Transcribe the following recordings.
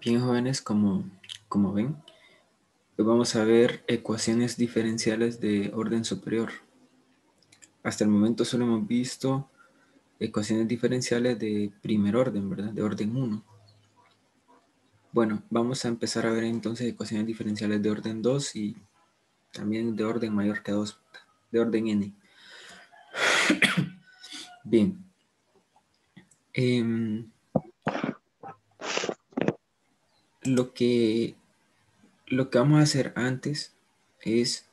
Bien, jóvenes, como ven, hoy vamos a ver ecuaciones diferenciales de orden superior. Hasta el momento solo hemos visto ecuaciones diferenciales de primer orden, ¿verdad? De orden 1. Bueno, vamos a empezar a ver entonces ecuaciones diferenciales de orden 2 y también de orden mayor que 2, de orden n. Bien. Lo que vamos a hacer antes es,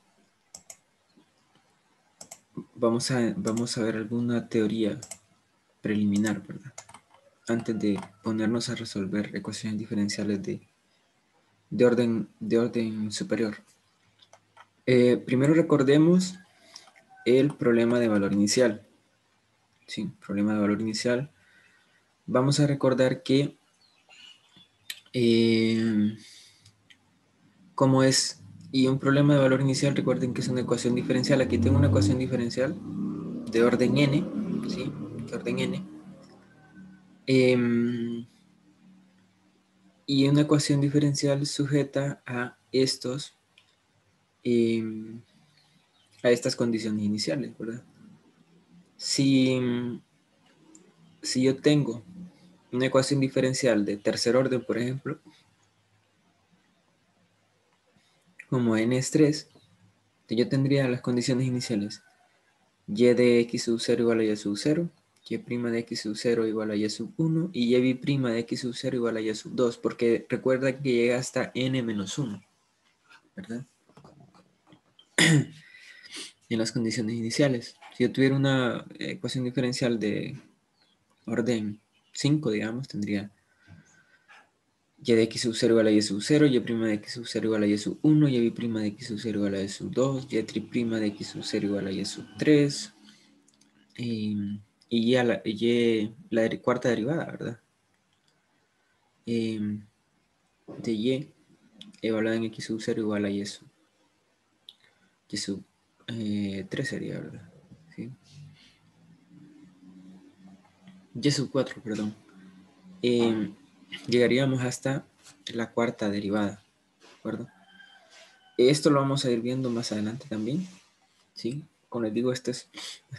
vamos a ver alguna teoría preliminar, ¿verdad? Antes de ponernos a resolver ecuaciones diferenciales de orden superior. Primero recordemos el problema de valor inicial. Sí, problema de valor inicial. Vamos a recordar que como es y un problema de valor inicial, recuerden que es una ecuación diferencial. Aquí tengo una ecuación diferencial de orden n, ¿sí? De orden n. Y una ecuación diferencial sujeta a estas condiciones iniciales, ¿verdad? Si yo tengo una ecuación diferencial de tercer orden, por ejemplo, como n es 3, yo tendría las condiciones iniciales: y de x sub 0 igual a y sub 0, y' de x sub 0 igual a y sub 1, y y' de x sub 0 igual a y sub 2, porque recuerda que llega hasta n menos 1, ¿verdad? En las condiciones iniciales. Si yo tuviera una ecuación diferencial de orden 5, digamos, tendría y de x sub 0 igual a y sub 0, y' de x sub 0 igual a y sub 1, y b' de x sub 0 igual a y sub 2, y tri' de x sub 0 igual a y sub 3, y la cuarta derivada, ¿verdad? De y evaluada en x sub 0 igual a y sub 3 sería, ¿verdad? ¿Sí? Y sub 4, perdón. Llegaríamos hasta la cuarta derivada, ¿de acuerdo? Esto lo vamos a ir viendo más adelante también, ¿sí? Como les digo, esto es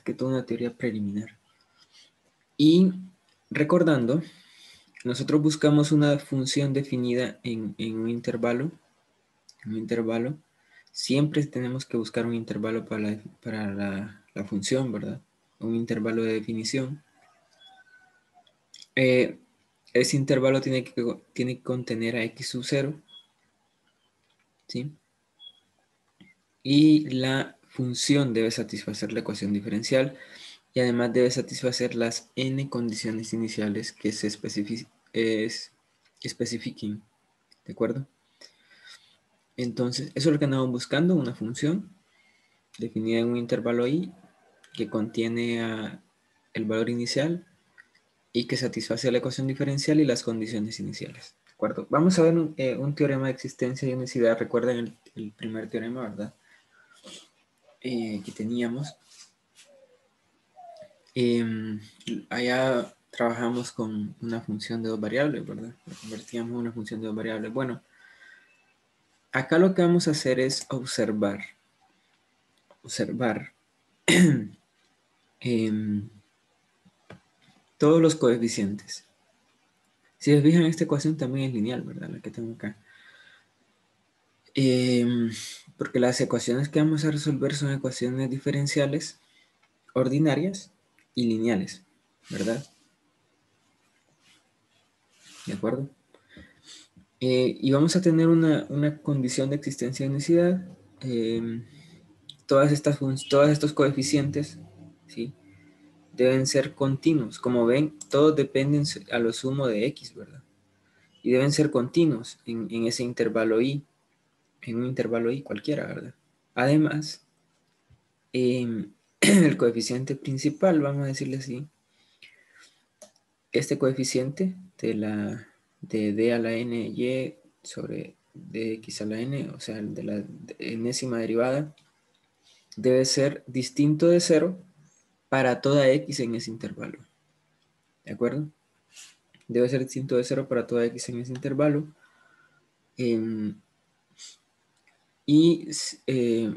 que toda una teoría preliminar. Y recordando, nosotros buscamos una función definida en un intervalo. Siempre tenemos que buscar un intervalo para la función, ¿verdad? Un intervalo de definición. Ese intervalo tiene que contener a x sub 0, ¿sí? Y la función debe satisfacer la ecuación diferencial y además debe satisfacer las n condiciones iniciales que se especifiquen, ¿de acuerdo? Entonces, eso es lo que andamos buscando, una función definida en un intervalo i que contiene el valor inicial y que satisface la ecuación diferencial y las condiciones iniciales, ¿de acuerdo? Vamos a ver un teorema de existencia y unicidad. Recuerden el primer teorema, ¿verdad? Que teníamos. Allá trabajamos con una función de dos variables, ¿verdad? Lo convertíamos en una función de dos variables. Bueno, acá lo que vamos a hacer es observar todos los coeficientes. Si se fijan, esta ecuación también es lineal, ¿verdad? La que tengo acá. Porque las ecuaciones que vamos a resolver son ecuaciones diferenciales ordinarias y lineales, ¿verdad? ¿De acuerdo? Y vamos a tener una condición de existencia de unicidad. Todos estos coeficientes, ¿sí? Deben ser continuos. Como ven, todos dependen a lo sumo de x, ¿verdad? Y deben ser continuos en ese intervalo i, en un intervalo i cualquiera, ¿verdad? Además, el coeficiente principal, vamos a decirle así, este coeficiente de d a la n y sobre dx a la n, o sea, el de la enésima derivada, debe ser distinto de 0 para toda x en ese intervalo. ¿De acuerdo? debe ser distinto de 0 para toda x en ese intervalo. Eh, y, eh,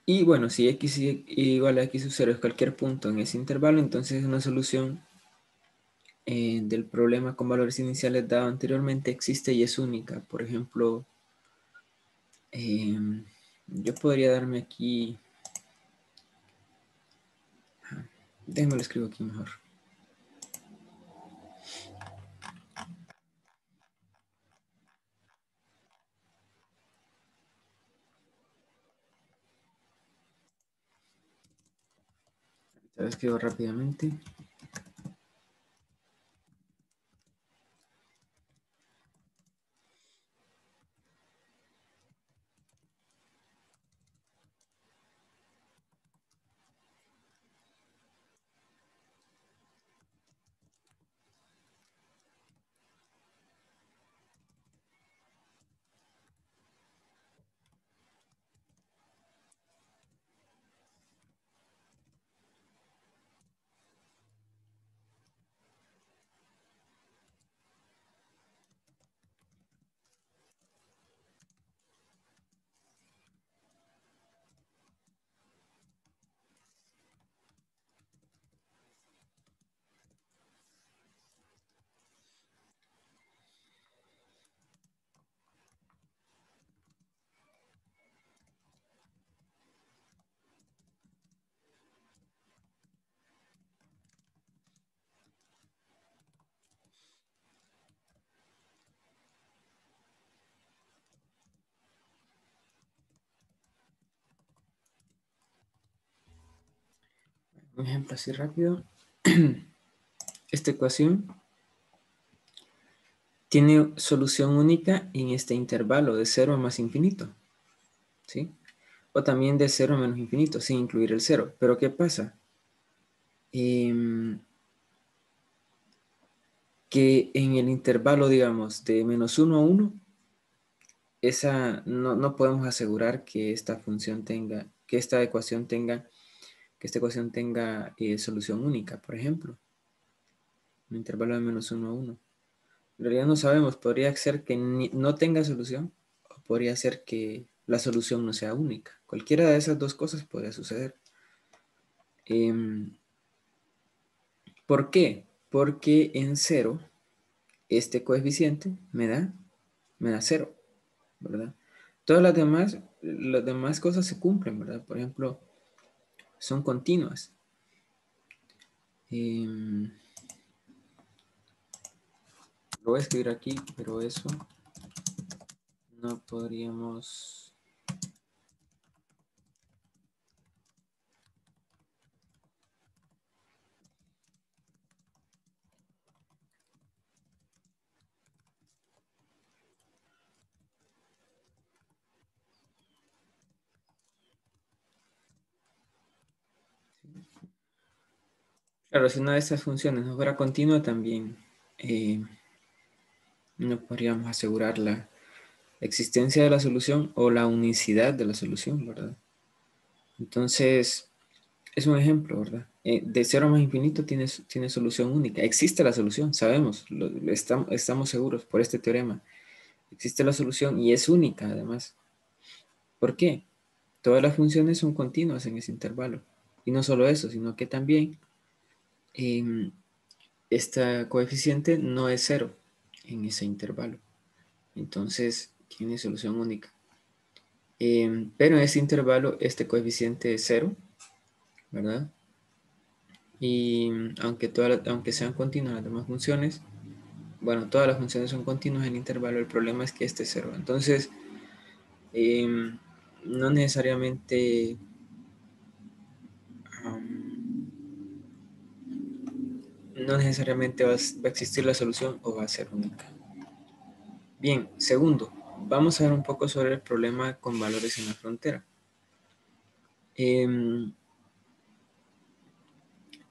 y bueno, si x igual a x sub 0 es cualquier punto en ese intervalo, entonces es una solución del problema con valores iniciales dado anteriormente existe y es única. Por ejemplo, yo podría darme aquí, déjenme lo escribo aquí mejor. Lo escribo rápidamente. Un ejemplo así rápido. Esta ecuación tiene solución única en este intervalo de 0 a más infinito, ¿sí? O también de 0 a menos infinito, sin incluir el 0. Pero ¿qué pasa? Que en el intervalo, digamos, de menos 1 a 1, no podemos asegurar que esta función tenga, que esta ecuación tenga solución única, por ejemplo, en el intervalo de menos 1 a 1. En realidad no sabemos, podría ser que no tenga solución o podría ser que la solución no sea única. Cualquiera de esas dos cosas podría suceder. ¿Por qué? Porque en 0 este coeficiente me da 0, ¿verdad? Todas las demás cosas se cumplen, ¿verdad? Por ejemplo, son continuas. Lo voy a escribir aquí, pero eso no podríamos... Claro, si una de estas funciones no fuera continua, también no podríamos asegurar la existencia de la solución o la unicidad de la solución, ¿verdad? Entonces, es un ejemplo, ¿verdad? De 0 más infinito tiene solución única. Existe la solución, sabemos, estamos seguros por este teorema. Existe la solución y es única, además. ¿Por qué? Todas las funciones son continuas en ese intervalo. Y no solo eso, sino que también esta coeficiente no es 0 en ese intervalo. Entonces, tiene solución única. Pero en este intervalo, este coeficiente es 0, ¿verdad? Y aunque sean continuas las demás funciones, bueno, todas las funciones son continuas en el intervalo, el problema es que este es 0. Entonces, no necesariamente va a existir la solución o va a ser única. Bien, segundo, vamos a ver un poco sobre el problema con valores en la frontera. En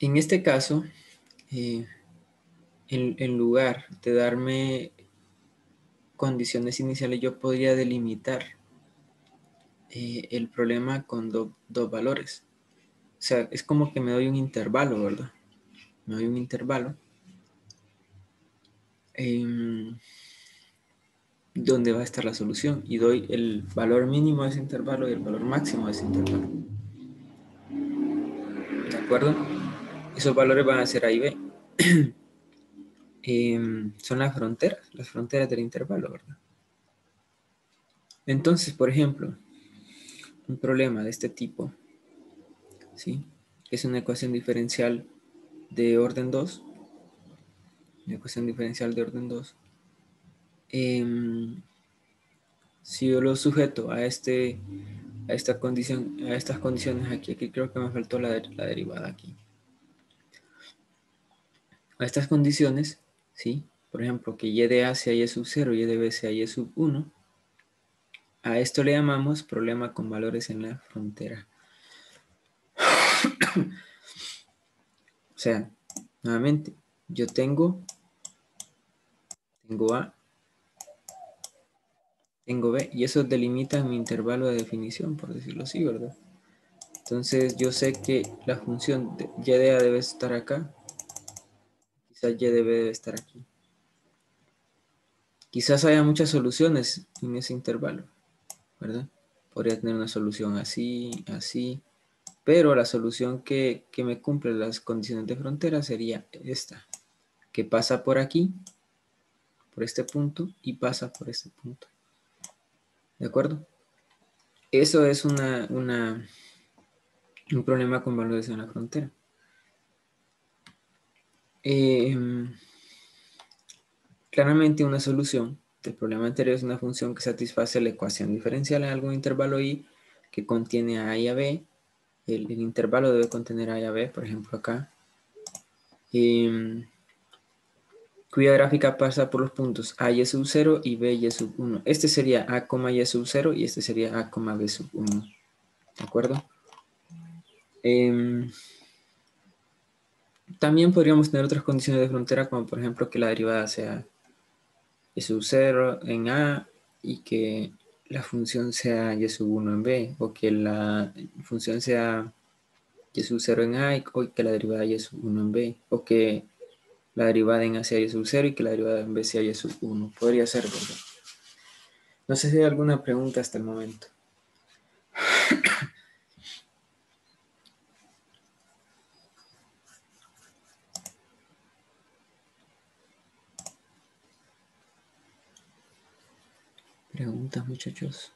este caso, en lugar de darme condiciones iniciales, yo podría delimitar el problema con dos valores. O sea, es como que me doy un intervalo, ¿verdad? me doy un intervalo donde va a estar la solución y doy el valor mínimo de ese intervalo y el valor máximo de ese intervalo. ¿De acuerdo? Esos valores van a ser A y B. Son las fronteras del intervalo, ¿verdad? Entonces, por ejemplo, un problema de este tipo, ¿sí? Es una ecuación diferencial de orden 2. Una ecuación diferencial de orden 2. Si yo lo sujeto a esta condición, a estas condiciones aquí creo que me faltó la derivada aquí. A estas condiciones, ¿sí? Por ejemplo, que y de A sea y sub 0 y de B sea y sub 1, a esto le llamamos problema con valores en la frontera. O sea, nuevamente, yo tengo A, tengo B, y eso delimita mi intervalo de definición, por decirlo así, ¿verdad? Entonces yo sé que la función de y de A debe estar acá, quizás y de B debe estar aquí. Quizás haya muchas soluciones en ese intervalo, ¿verdad? Podría tener una solución así, así, pero la solución que me cumple las condiciones de frontera sería esta, que pasa por aquí, por este punto, y pasa por este punto. ¿De acuerdo? Eso es un problema con valores en la frontera. Claramente una solución del problema anterior es una función que satisface la ecuación diferencial en algún intervalo i que contiene a y a b. El intervalo debe contener a y a b, por ejemplo acá. Cuya gráfica pasa por los puntos a y sub 0 y b y sub 1. Este sería a, y sub 0 y este sería a, b sub 1. ¿De acuerdo? También podríamos tener otras condiciones de frontera, como por ejemplo que la derivada sea y sub 0 en a y que la función sea y sub 1 en b, o que la función sea y sub 0 en a y que la derivada y sub 1 en b, o que la derivada en a sea y sub 0 y que la derivada en b sea y sub 1. Podría ser, ¿verdad? No sé si hay alguna pregunta hasta el momento. Preguntas, muchachos.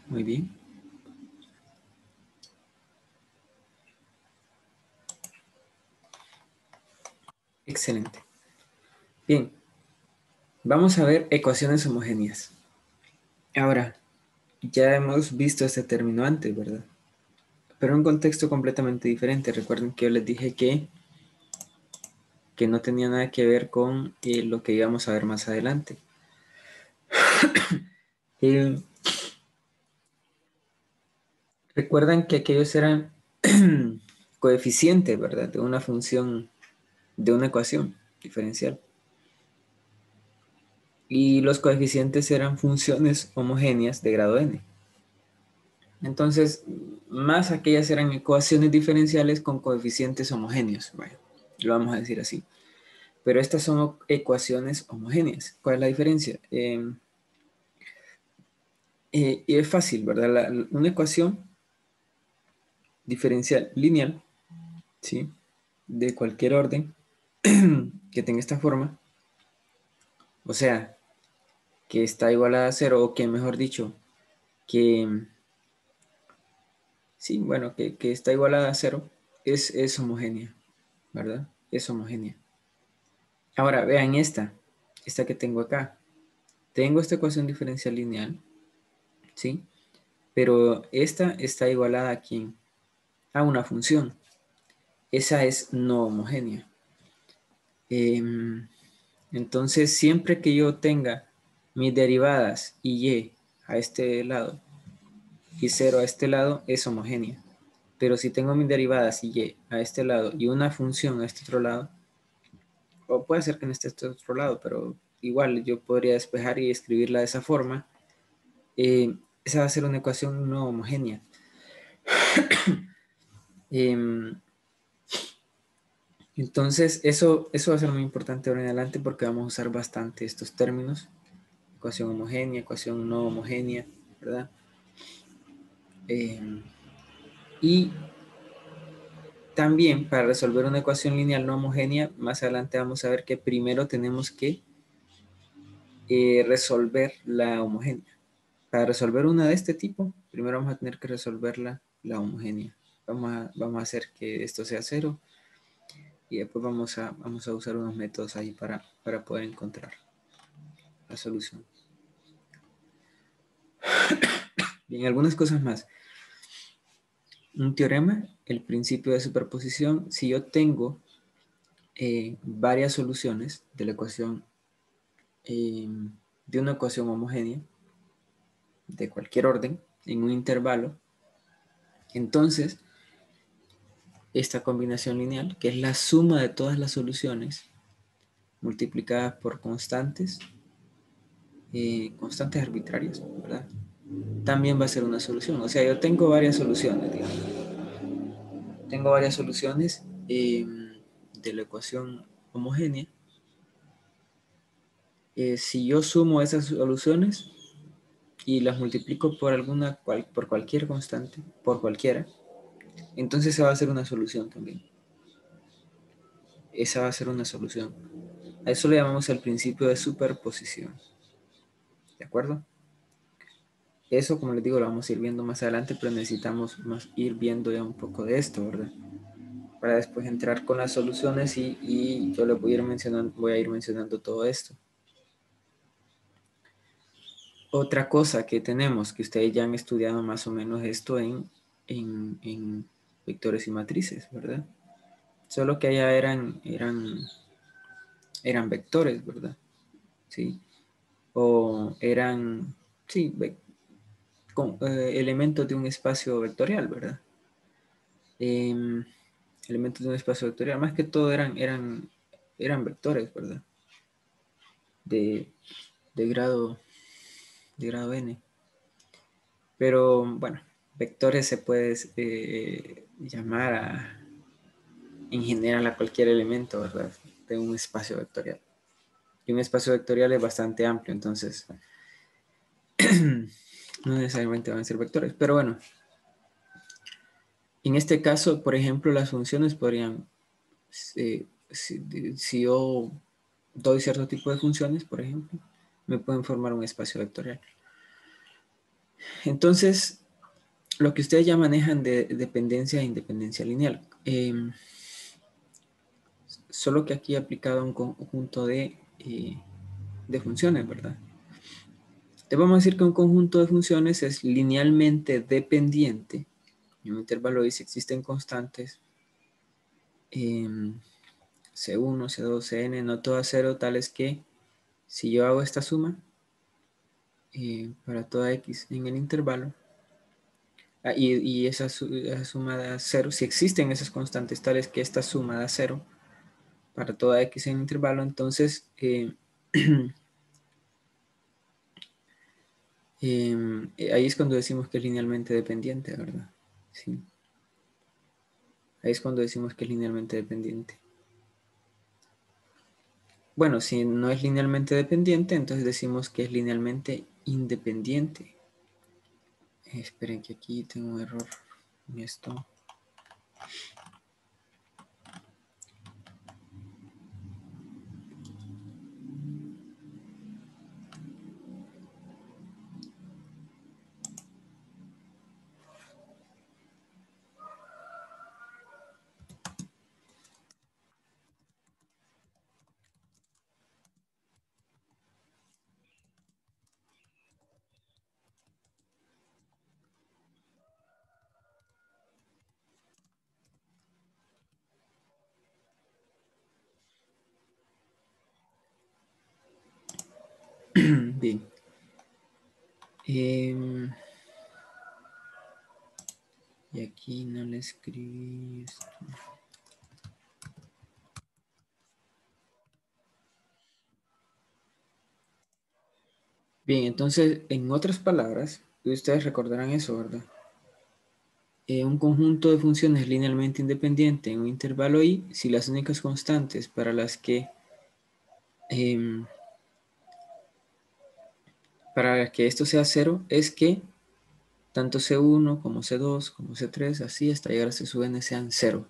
Muy bien. Excelente. Bien. Vamos a ver ecuaciones homogéneas. Ahora, ya hemos visto este término antes, ¿verdad? Pero en un contexto completamente diferente. Recuerden que yo les dije que no tenía nada que ver con lo que íbamos a ver más adelante. Recuerdan que aquellos eran coeficientes, ¿verdad? De una función, de una ecuación diferencial. Y los coeficientes eran funciones homogéneas de grado n. Entonces, más aquellas eran ecuaciones diferenciales con coeficientes homogéneos. Bueno, lo vamos a decir así. Pero estas son ecuaciones homogéneas. ¿Cuál es la diferencia? Y es fácil, ¿verdad? Una ecuación diferencial lineal, ¿sí? De cualquier orden que tenga esta forma, o sea, que está igualada a 0, o que mejor dicho, que, sí, bueno, que está igualada a 0, es homogénea, ¿verdad? Es homogénea. Ahora, vean esta que tengo acá. Tengo esta ecuación diferencial lineal, ¿sí? Pero esta está igualada a ¿quién? A una función. Esa es no homogénea. Entonces, siempre que yo tenga mis derivadas y a este lado y 0 a este lado, es homogénea. Pero si tengo mis derivadas y a este lado y una función a este otro lado, o puede ser que no esté a este otro lado, pero igual yo podría despejar y escribirla de esa forma. Esa va a ser una ecuación no homogénea. Entonces, eso va a ser muy importante ahora en adelante porque vamos a usar bastante estos términos. Ecuación homogénea, ecuación no homogénea, ¿verdad? Y también para resolver una ecuación lineal no homogénea, más adelante vamos a ver que primero tenemos que resolver la homogénea. Para resolver una de este tipo, primero vamos a tener que resolver la homogénea. Vamos a hacer que esto sea cero y después vamos a usar unos métodos ahí para poder encontrar la solución. Bien, algunas cosas más. Un teorema, el principio de superposición, si yo tengo varias soluciones de la ecuación, de una ecuación homogénea, de cualquier orden, en un intervalo, entonces esta combinación lineal, que es la suma de todas las soluciones multiplicadas por constantes, constantes arbitrarias, ¿verdad? También va a ser una solución. O sea, yo tengo varias soluciones, digamos. Tengo varias soluciones de la ecuación homogénea. Si yo sumo esas soluciones y las multiplico por cualquier constante, por cualquiera, entonces esa va a ser una solución también. Esa va a ser una solución. A eso le llamamos el principio de superposición. ¿De acuerdo? Eso, como les digo, lo vamos a ir viendo más adelante, pero necesitamos ir viendo ya un poco de esto, ¿verdad? Para después entrar con las soluciones y yo les voy a ir mencionando todo esto. Otra cosa que tenemos, que ustedes ya han estudiado más o menos esto en vectores y matrices, ¿verdad? Solo que allá eran vectores, ¿verdad? Sí. O eran, sí, elementos de un espacio vectorial, ¿verdad? Elementos de un espacio vectorial, más que todo eran vectores, ¿verdad? De, de grado n. Pero bueno, vectores se puede llamar en general a cualquier elemento, ¿verdad? De un espacio vectorial. Y un espacio vectorial es bastante amplio, entonces no necesariamente van a ser vectores. Pero bueno, en este caso, por ejemplo, las funciones podrían, si yo doy cierto tipo de funciones, por ejemplo, me pueden formar un espacio vectorial. Entonces, lo que ustedes ya manejan de dependencia e independencia lineal. Solo que aquí aplicado a un conjunto de funciones, ¿verdad? Te vamos a decir que un conjunto de funciones es linealmente dependiente. En un intervalo y si existen constantes C1, C2, Cn, no todas cero, tales que si yo hago esta suma para toda x en el intervalo, y esa suma da cero, si existen esas constantes tales que esta suma da cero para toda x en el intervalo, entonces ahí es cuando decimos que es linealmente dependiente, ¿verdad? Sí. Ahí es cuando decimos que es linealmente dependiente. Bueno, si no es linealmente dependiente, entonces decimos que es linealmente independiente. Esperen que aquí tengo un error en esto. Bien. Y aquí no le escribí esto. Bien, entonces, en otras palabras, ustedes recordarán eso, ¿verdad? Un conjunto de funciones linealmente independiente en un intervalo i si las únicas constantes para que esto sea cero es que tanto C1 como C2 como C3, así hasta llegar a C sub n sean cero.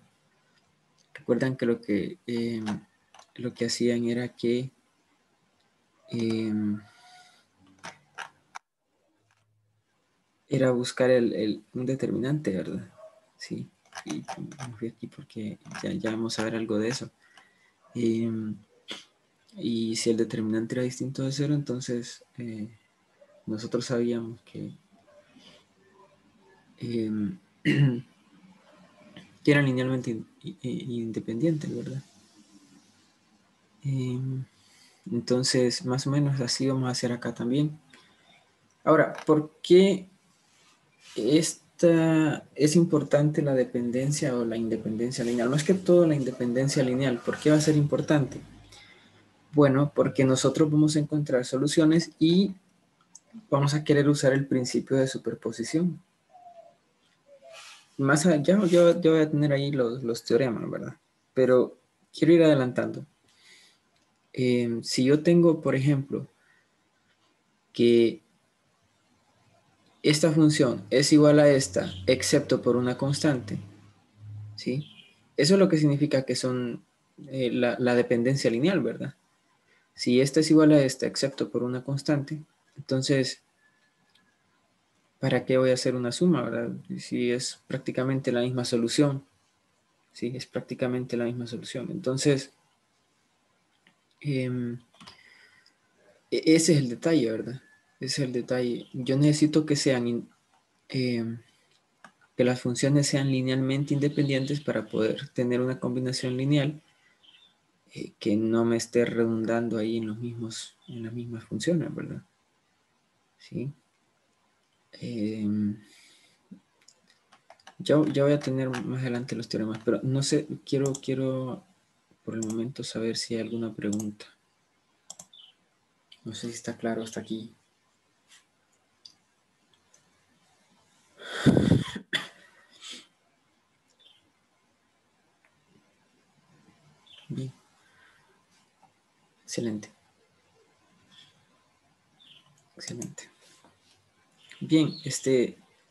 Recuerdan que lo que hacían era que era buscar un determinante, ¿verdad? Sí, y me fui aquí porque ya vamos a ver algo de eso. Y si el determinante era distinto de cero, entonces nosotros sabíamos que que eran linealmente independientes, ¿verdad? Entonces, más o menos así vamos a hacer acá también. Ahora, ¿por qué es importante la dependencia o la independencia lineal? Más que todo la independencia lineal. ¿Por qué va a ser importante? Bueno, porque nosotros vamos a encontrar soluciones y vamos a querer usar el principio de superposición. Más allá, yo voy a tener ahí los teoremas, ¿verdad? Pero quiero ir adelantando. Si yo tengo, por ejemplo, que esta función es igual a esta, excepto por una constante, ¿sí? Eso es lo que significa que son la dependencia lineal, ¿verdad? Si esta es igual a esta, excepto por una constante, entonces, ¿para qué voy a hacer una suma, verdad? Si es prácticamente la misma solución, ¿sí? Es prácticamente la misma solución. Entonces, ese es el detalle, ¿verdad? Ese es el detalle. Yo necesito que que las funciones sean linealmente independientes para poder tener una combinación lineal que no me esté redundando ahí en las mismas funciones, ¿verdad? Sí. Ya voy a tener más adelante los teoremas, pero no sé, quiero por el momento saber si hay alguna pregunta. No sé si está claro hasta aquí. Bien. Excelente. Excelente. Bien,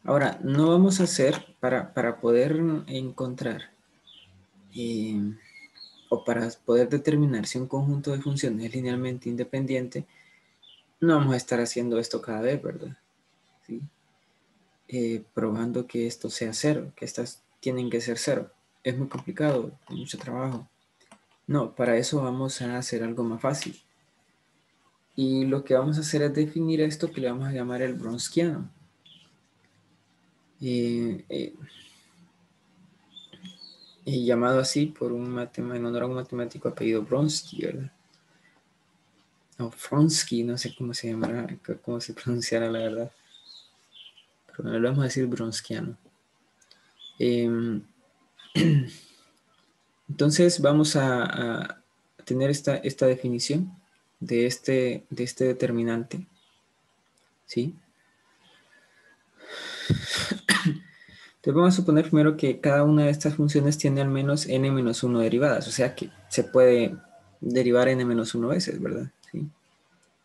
ahora no vamos a hacer para poder encontrar o para poder determinar si un conjunto de funciones es linealmente independiente, no vamos a estar haciendo esto cada vez, ¿verdad? ¿Sí? Probando que esto sea cero, que estas tienen que ser cero. Es muy complicado, mucho trabajo. No, para eso vamos a hacer algo más fácil. Y lo que vamos a hacer es definir esto que le vamos a llamar el Bronsquiano. Llamado así por en honor a un matemático apellido Bronsky, ¿verdad? O Fronsky, no sé cómo se llamará, cómo se pronunciará la verdad. Pero bueno, lo vamos a decir Bronsquiano. Entonces vamos a tener esta definición de este determinante, ¿sí? Entonces vamos a suponer primero que cada una de estas funciones tiene al menos n-1 derivadas, o sea que se puede derivar n-1 veces, ¿verdad? ¿Sí?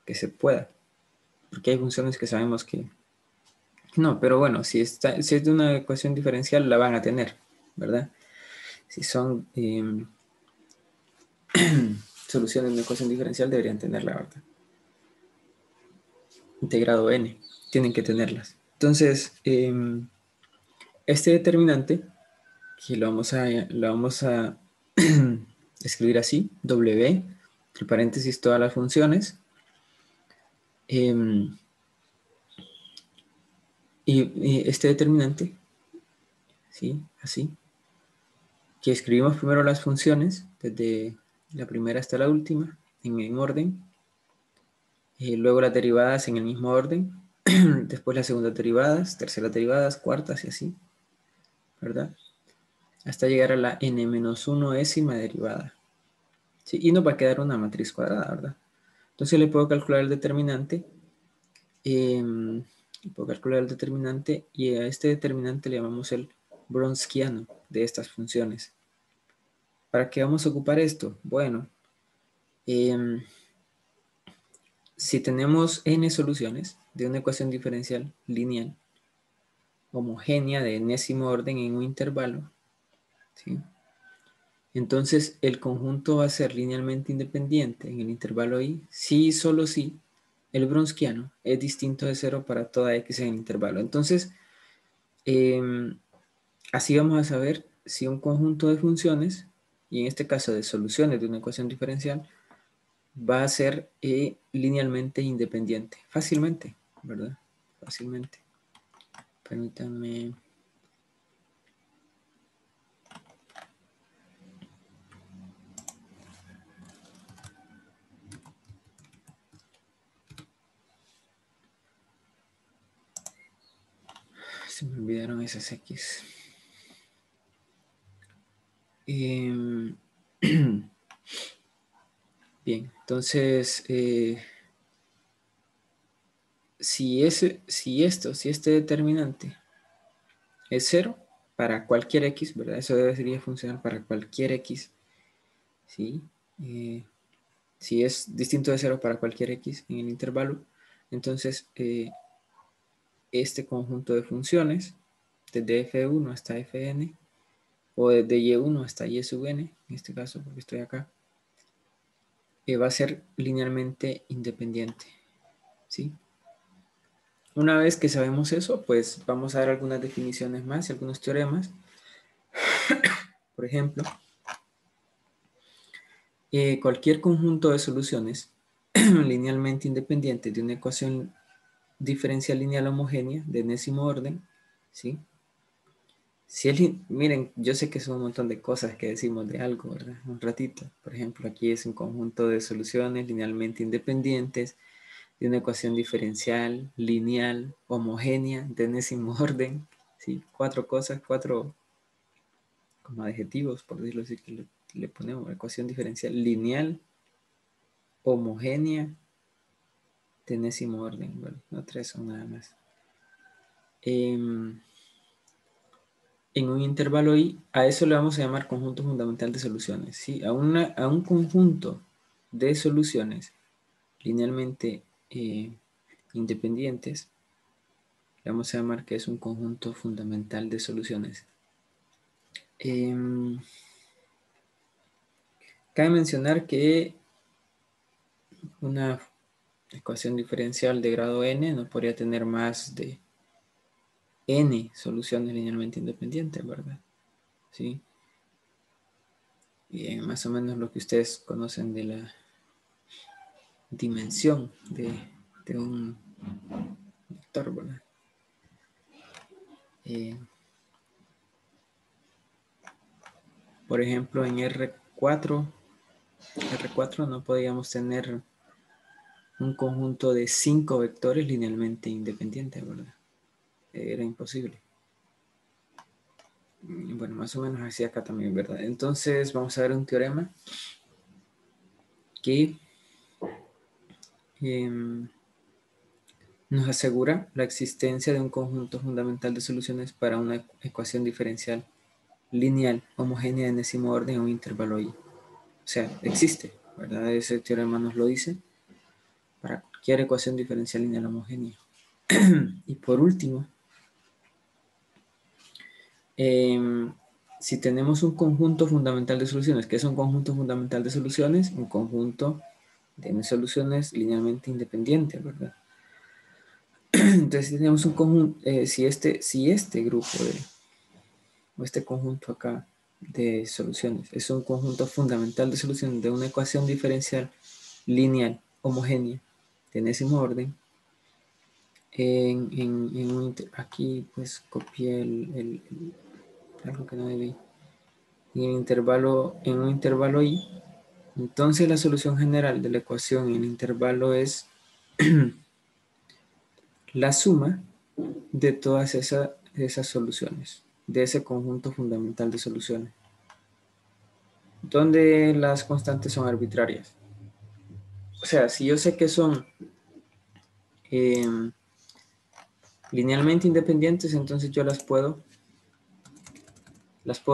Que se pueda, porque hay funciones que sabemos que no, pero bueno, si es de una ecuación diferencial la van a tener, ¿verdad? Si son soluciones de una ecuación diferencial deberían tenerla, ¿verdad? Integrado n, tienen que tenerlas. Entonces, este determinante, que lo vamos a escribir así, W, entre paréntesis todas las funciones, y este determinante, ¿sí? Así, que escribimos primero las funciones, desde la primera hasta la última, en el orden, luego las derivadas en el mismo orden, después las segundas derivadas, terceras derivadas, cuartas y así, ¿verdad? Hasta llegar a la n-1ésima derivada. ¿Sí? Y nos va a quedar una matriz cuadrada, ¿verdad? Entonces le puedo calcular el determinante Puedo calcular el determinante y a este determinante le llamamos el Wronskiano de estas funciones. ¿Para qué vamos a ocupar esto? Bueno, si tenemos n soluciones de una ecuación diferencial lineal homogénea de enésimo orden en un intervalo, ¿sí? Entonces el conjunto va a ser linealmente independiente en el intervalo i si y solo si el Wronskiano es distinto de 0 para toda x en el intervalo. Entonces, así vamos a saber si un conjunto de funciones, y en este caso de soluciones de una ecuación diferencial, va a ser linealmente independiente. Fácilmente, ¿verdad? Fácilmente. Permítanme. Se me olvidaron esas X. Bien, entonces, si este determinante es 0 para cualquier X, ¿verdad? Eso debería funcionar para cualquier X, ¿sí? Si es distinto de 0 para cualquier X en el intervalo, entonces este conjunto de funciones, desde f1 hasta fn, o desde y1 hasta y sub n, en este caso, porque estoy acá, va a ser linealmente independiente, ¿sí? Una vez que sabemos eso, pues vamos a dar algunas definiciones más y algunos teoremas. Por ejemplo, cualquier conjunto de soluciones linealmente independientes de una ecuación diferencial lineal homogénea de enésimo orden, ¿sí? Miren, yo sé que son un montón de cosas que decimos de algo, ¿verdad? Un ratito. Por ejemplo, aquí es un conjunto de soluciones linealmente independientes de una ecuación diferencial lineal homogénea de enésimo orden, ¿sí? 4 cosas, 4 como adjetivos, por decirlo así, que le ponemos ecuación diferencial lineal homogénea de enésimo orden. Bueno, no 3 son nada más. En un intervalo i, a eso le vamos a llamar conjunto fundamental de soluciones, ¿sí? A un conjunto de soluciones linealmente independientes, le vamos a llamar que es un conjunto fundamental de soluciones. Cabe mencionar que una ecuación diferencial de grado n no podría tener más de n soluciones linealmente independientes, ¿verdad? ¿Sí? Y más o menos lo que ustedes conocen de la dimensión de un vector, ¿verdad? Por ejemplo, en R4 no podíamos tener un conjunto de 5 vectores linealmente independientes, ¿verdad? Era imposible. Bueno, más o menos así acá también, ¿verdad? Entonces vamos a ver un teorema que nos asegura la existencia de un conjunto fundamental de soluciones para una ecuación diferencial lineal homogénea de enésimo orden en un intervalo i. O sea, existe, ¿verdad? Ese teorema nos lo dice para cualquier ecuación diferencial lineal homogénea. Y por último, si tenemos un conjunto fundamental de soluciones, ¿qué es un conjunto fundamental de soluciones? Un conjunto de soluciones linealmente independientes, ¿verdad? Entonces, si tenemos un conjunto, si este grupo o este conjunto acá de soluciones es un conjunto fundamental de soluciones de una ecuación diferencial lineal homogénea de enésimo orden, aquí pues copié algo que no debí. En un intervalo i, entonces la solución general de la ecuación en el intervalo es la suma de todas esas soluciones, de ese conjunto fundamental de soluciones, donde las constantes son arbitrarias. O sea, si yo sé que son linealmente independientes, entonces yo las puedo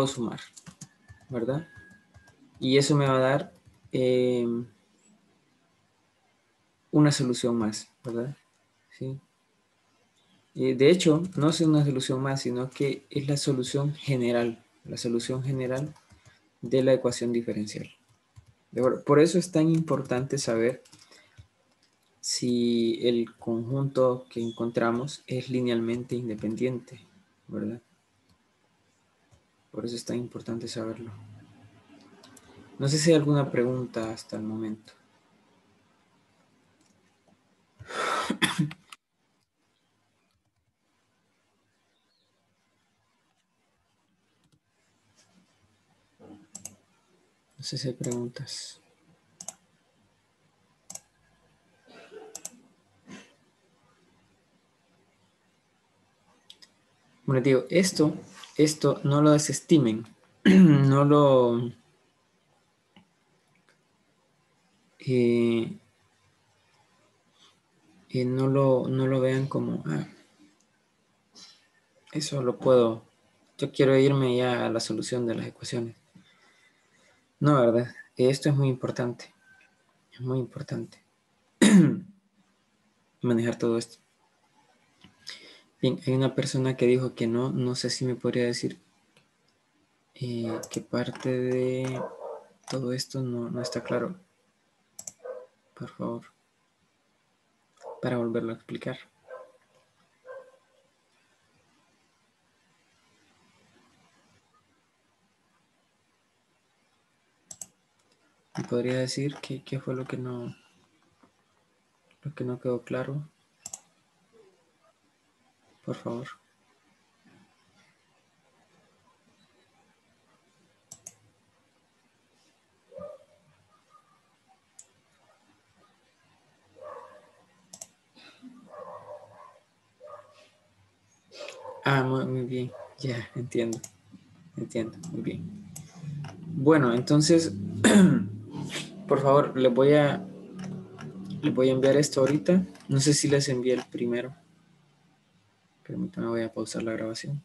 sumar, ¿verdad? Y eso me va a dar una solución más, ¿verdad? ¿Sí? De hecho, no es una solución más, sino que es la solución general de la ecuación diferencial. Por eso es tan importante saber si el conjunto que encontramos es linealmente independiente, ¿verdad? Por eso es tan importante saberlo. No sé si hay alguna pregunta hasta el momento. No sé si hay preguntas. Bueno, digo, esto no lo desestimen, no lo no lo vean como eso lo puedo, yo quiero irme ya a la solución de las ecuaciones. No, ¿verdad? Esto es muy importante, manejar todo esto. Bien, hay una persona que dijo que no sé si me podría decir qué parte de todo esto no está claro. Por favor, para volverlo a explicar. ¿Me podría decir qué fue lo que no quedó claro? Por favor. Muy bien. Ya, entiendo, muy bien. Bueno, entonces, por favor, les voy a enviar esto ahorita. No sé si les envié el primero. Permítanme, voy a pausar la grabación.